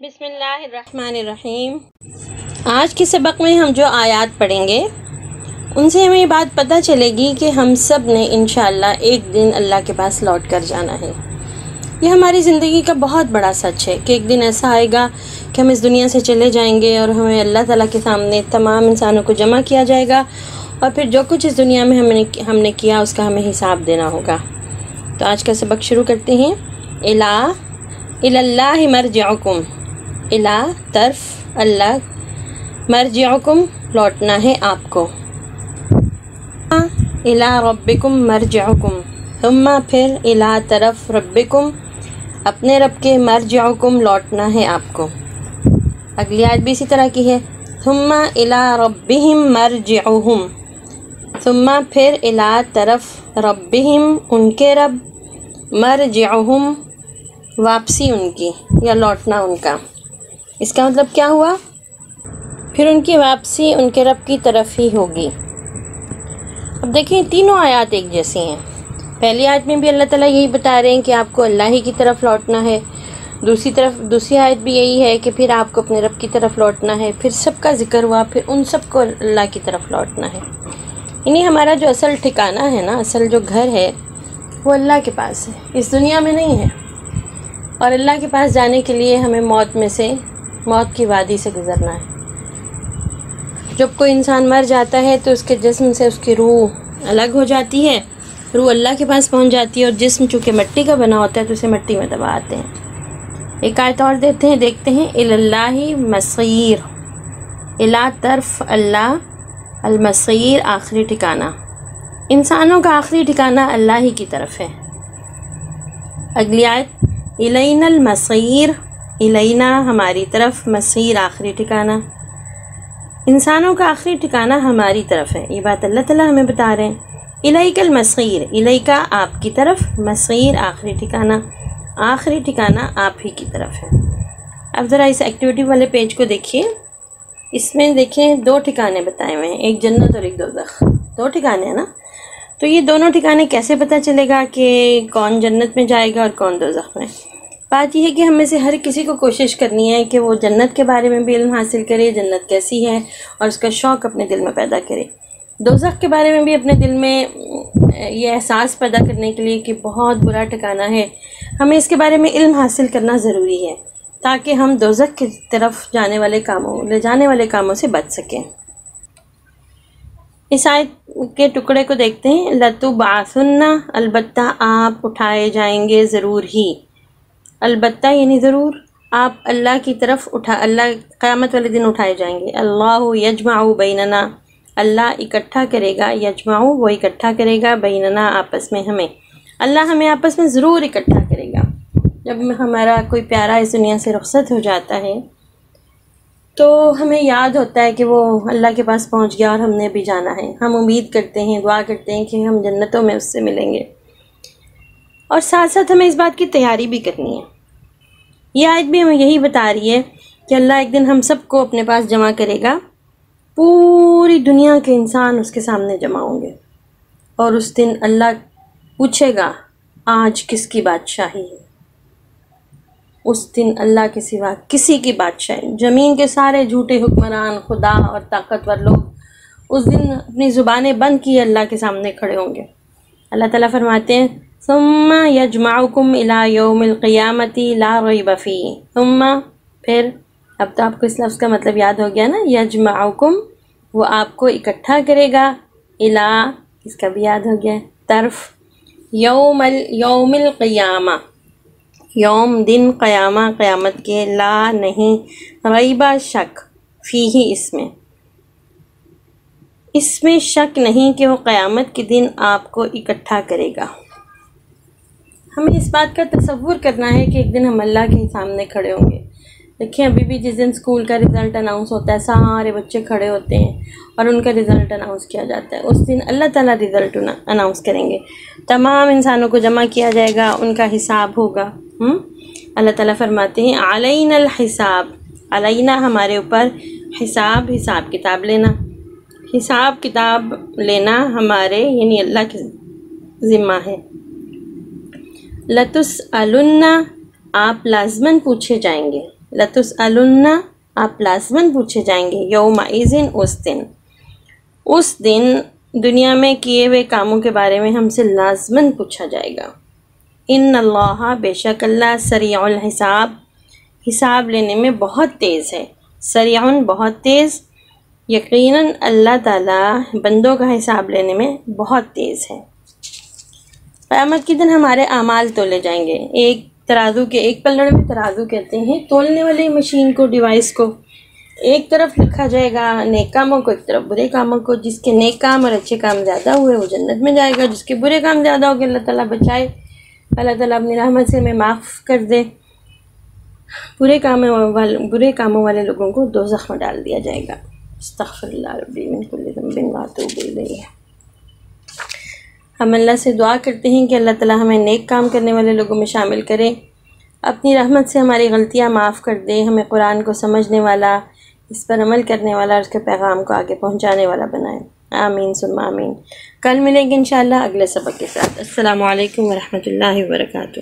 بسم اللہ الرحمن الرحیم۔ آج کے سبق میں ہم جو آیات پڑھیں گے ان سے ہمیں یہ بات پتہ چلے گی کہ ہم سب نے انشاءاللہ ایک دن اللہ کے پاس لوٹ کر جانا ہے۔ یہ ہماری زندگی کا بہت بڑا سچ ہے کہ ایک دن ایسا آئے گا کہ ہم اس دنیا سے چلے جائیں گے اور ہمیں اللہ تعالیٰ کے سامنے تمام انسانوں کو جمع کیا جائے گا، اور پھر جو کچھ اس دنیا میں ہم نے کیا اس کا ہمیں حساب دینا ہوگا۔ تو آج کا سبق شروع کرتے ہیں۔ اللہ مرجعکم، الہ طرف اللہ، مرجعکم لوٹنا ہے آپ کو، الہ ربکم مرجعکم، ثم پھر الہ طرف ربکم اپنے رب کے، مرجعکم لوٹنا ہے آپ کو۔ اگلی آیت بھی اسی طرح کی ہے، ثم الہ ربہم مرجعہم، ثم پھر الہ طرف ربہم ان کے رب، مرجعہم واپسی ان کی یا لوٹنا ان کا۔ اس کا مطلب کیا ہوا؟ پھر ان کی واپسی ان کے رب کی طرف ہی ہوگی۔ اب دیکھیں تینوں آیات ایک جیسی ہیں۔ پہلی آیت میں بھی اللہ تعالیٰ یہی بتا رہے ہیں کہ آپ کو اللہ ہی کی طرف لوٹنا ہے، دوسری آیت بھی یہی ہے کہ پھر آپ کو اپنے رب کی طرف لوٹنا ہے۔ پھر سب کا ذکر ہوا، پھر ان سب کو اللہ کی طرف لوٹنا ہے۔ یعنی ہمارا جو اصل ٹھکانہ ہے نا، اصل جو گھر ہے وہ اللہ کے پاس ہے، اس دنیا میں نہیں ہے۔ اور اللہ کے پاس جانے کے لیے ہمیں موت کی وادی سے گزرنا ہے۔ جب کوئی انسان مر جاتا ہے تو اس کے جسم سے اس کی روح الگ ہو جاتی ہے، روح اللہ کے پاس پہنچ جاتی ہے، اور جسم چونکہ مٹی کا بنا ہوتا ہے تو اسے مٹی میں دبا آتے ہیں۔ ایک آیت اور دیکھتے ہیں، اللہ مصیر، الہ طرف اللہ، المصیر آخری ٹھکانہ، انسانوں کا آخری ٹھکانہ اللہ ہی کی طرف ہے۔ اگلی آیت، الینا المصیر، الینا ہماری طرف، مصیر آخری ٹھکانہ، انسانوں کا آخری ٹھکانہ ہماری طرف ہے۔ یہ بات اللہ تعالیٰ ہمیں بتا رہے ہیں۔ الیک المصیر، الیکا آپ کی طرف، مصیر آخری ٹھکانہ آپ ہی کی طرف ہے۔ اب ذرا اس ایکٹیویٹی والے پیج کو دیکھیے، اس میں دیکھیں دو ٹھکانے بتائے ہوئے ہیں، ایک جنت اور ایک دوزخ، دو ٹھکانے ہیں نا۔ تو یہ دونوں ٹھکانے کیسے پتہ چلے گا کہ کون جنت میں جائے گا اور کون دوزخ میں؟ بات یہ ہے کہ ہم میں سے ہر کسی کو کوشش کرنی ہے کہ وہ جنت کے بارے میں بھی علم حاصل کرے، جنت کیسی ہے، اور اس کا شوق اپنے دل میں پیدا کرے۔ دوزخ کے بارے میں بھی اپنے دل میں یہ احساس پیدا کرنے کے لیے کہ بہت برا ٹھکانہ ہے، ہمیں اس کے بارے میں علم حاصل کرنا ضروری ہے تاکہ ہم دوزخ کی طرف لے جانے والے کاموں سے بچ سکیں۔ اس آیت کے ٹکڑے کو دیکھتے ہیں، لَتُبْعَثُنَّ البتہ آپ اٹھائے جائیں گے، ضرور ہی، البتہ یعنی ضرور، آپ اللہ کی طرف اللہ قیامت والے دن اٹھائے جائیں گے۔ اللہ یجمع بیننا، اللہ اکٹھا کرے گا، یجمع وہ اکٹھا کرے گا، بیننا آپس میں ہمیں، اللہ ہمیں آپس میں ضرور اکٹھا کرے گا۔ جب ہمارا کوئی پیارا اس دنیا سے رخصت ہو جاتا ہے تو ہمیں یاد ہوتا ہے کہ وہ اللہ کے پاس پہنچ گیا اور ہم نے بھی جانا ہے۔ ہم امید کرتے ہیں، دعا کرتے ہیں کہ ہم جنتوں میں اس سے ملیں گے، اور ساتھ ساتھ ہمیں اس بات کی تیاری بھی کرنی ہے۔ یہ آیت بھی ہمیں یہی بتا رہی ہے کہ اللہ ایک دن ہم سب کو اپنے پاس جمع کرے گا، پوری دنیا کے انسان اس کے سامنے جمع ہوں گے، اور اس دن اللہ پوچھے گا آج کس کی بادشاہی ہے۔ اس دن اللہ کے سوا کسی کی بادشاہی، زمین کے سارے جھوٹے حکمران، خدا اور طاقتور لوگ اس دن اپنی زبانیں بند کیے اللہ کے سامنے کھڑے ہوں گے۔ اللہ تعالیٰ فرماتے ہیں، ثم یجمعکم الی یوم القیامۃ لا ریب فیہ، ثم پھر، اب تو آپ کو اس لفظ کا مطلب یاد ہو گیا نا، یجمعکم وہ آپ کو اکٹھا کرے گا، الی اس کا بھی یاد ہو گیا، طرف، یوم القیامہ یوم دن، قیامہ قیامت کے، لا نہیں، ریبہ شک، فیہ اس میں شک نہیں کہ وہ قیامت کے دن آپ کو اکٹھا کرے گا۔ ہمیں اس بات کا تصور کرنا ہے کہ ایک دن ہم اللہ کے سامنے کھڑے ہوں گے۔ دیکھیں ابھی بھی جس دن اسکول کا رزلٹ اناؤنس ہوتا ہے، سارے بچے کھڑے ہوتے ہیں اور ان کا رزلٹ اناؤنس کیا جاتا ہے۔ اس دن اللہ تعالیٰ رزلٹ اناؤنس کریں گے، تمام انسانوں کو جمع کیا جائے گا، ان کا حساب ہوگا۔ اللہ تعالیٰ فرماتے ہیں، علینا الحساب، علینا ہمارے اوپر، حساب کتاب لینا، حساب کتاب لینا ہمارے یعنی اللہ کے ذمہ ہے۔ لَتُسْأَلُنَّ آپ لازماً پوچھے جائیں گے، لتسألن، آپ لازماً پوچھے جائیں گے، یومئذ، اس دن دنیا میں کیے ہوئے کاموں کے بارے میں ہم سے لازماً پوچھا جائے گا۔ ان اللہ، بے شک اللہ، سریع الحساب، حساب لینے میں بہت تیز ہے، سریعن بہت تیز، یقیناً اللہ تعالیٰ بندوں کا حساب لینے میں بہت تیز ہے۔ قیامت کے دن ہمارے اعمال تولے جائیں گے، ایک ترازو کے ایک پلڑے میں، ترازو کہتے ہیں تولنے والی مشین کو، ڈیوائس کو، ایک طرف لکھا جائے گا نیک کاموں کو، ایک طرف برے کاموں کو، جس کے نیک کام اور اچھے کام زیادہ ہوئے وہ جنت میں جائے گا، جس کے برے کام زیادہ ہو گئے اللہ تعالیٰ بچائے، اللہ تعالیٰ اپنی رحمت سے ہمیں معاف کر دے، برے کاموں والے لوگوں کو دوزخ میں ڈال دیا جائے گا۔ استغفر اللہ ربی من کل ذنب واتوب الیہ۔ ہم اللہ سے دعا کرتے ہیں کہ اللہ تعالیٰ ہمیں نیک کام کرنے والے لوگوں میں شامل کرے، اپنی رحمت سے ہماری غلطیاں معاف کر دے، ہمیں قرآن کو سمجھنے والا، اس پر عمل کرنے والا اور اس کے پیغام کو آگے پہنچانے والا بنائے۔ آمین ثم آمین۔ کل ملیں گے انشاءاللہ اگلے سبق کے ساتھ۔ السلام علیکم ورحمۃ اللہ وبرکاتہ۔